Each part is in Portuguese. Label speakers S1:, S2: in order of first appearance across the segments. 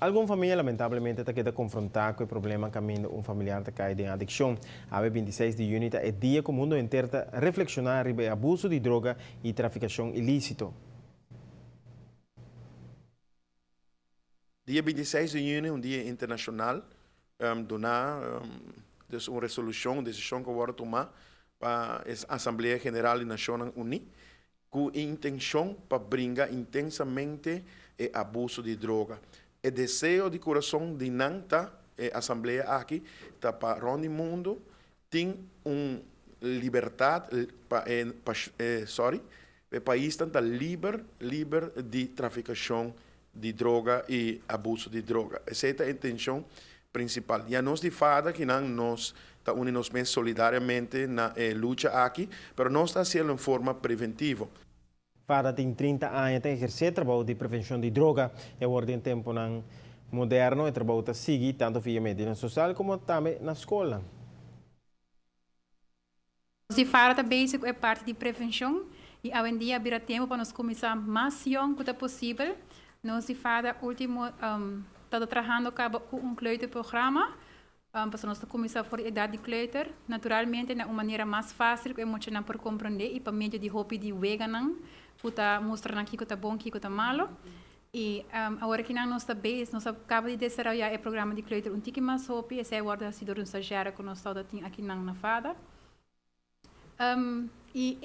S1: Alguma família, lamentavelmente, está queda confrontada com o problema caminho um familiar que cai em adicção. A 26 de junho é dia que o mundo inteiro está reflexionar sobre abuso de droga e traficação ilícito.
S2: Dia 26 de junho é um dia internacional, donar uma resolução, decisão que eu vou tomar para a Assembleia Geral das Nações Unidas, com a intenção para brincar intensamente o abuso de droga. O desejo de coração de nanta Assembleia aqui, tá para o mundo, tem uma liberdade, o país está livre de traficação de droga e abuso de droga. Essa é a intenção principal. E nós de fada que nós unimos solidariamente na luta aqui, mas nós está sendo em forma preventiva.
S1: Fada tem 30 anos, tem exercer trabalho de prevenção de droga. É ordem tempo moderno e trabalho está seguir tanto via medicina social como também na escola.
S3: De fada básico é parte de prevenção e hoje em dia vira tempo para nós começar mais jong quanto possível. Nós de fada último está trabalhando com um kleuterprogramma para nós começar por idade de kleuter. Naturalmente, de uma maneira mais fácil, é muito por compreender e para meio de hobby de vegan, para mostrar aqui que está bom, que está malo. E agora que nós está bem, nós acaba de desenvolver o programa de kleuter um tique mais hobby, esse é o ordem de um estagiário que nós estamos aqui na fada. E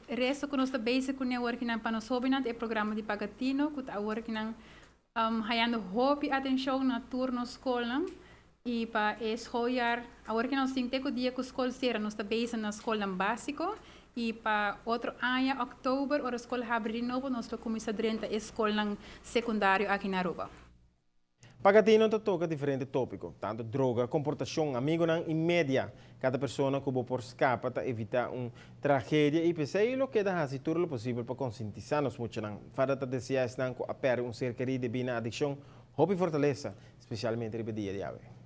S3: o resto que nós está basic com o work para nós hobby é o programa de pagatino, que está work hayando hobby atenção na turno escola e para escolher agora que nós temos que dia que a escola será nós está basic na escola básico e para outro ano outubro a escola abre de novo nós vamos começar dentro da escola secundária aqui na Aruba.
S1: Pagatino toca diferente tópico, tanto droga, comportação, amigo e média. Cada pessoa que por escapa para evitar uma tragédia e pensei o que dá se tudo o possível para conscientizar-nos muito. Fada te desejar que a perder um ser querido de bina adicção, hope e fortaleza, especialmente no dia de hoje.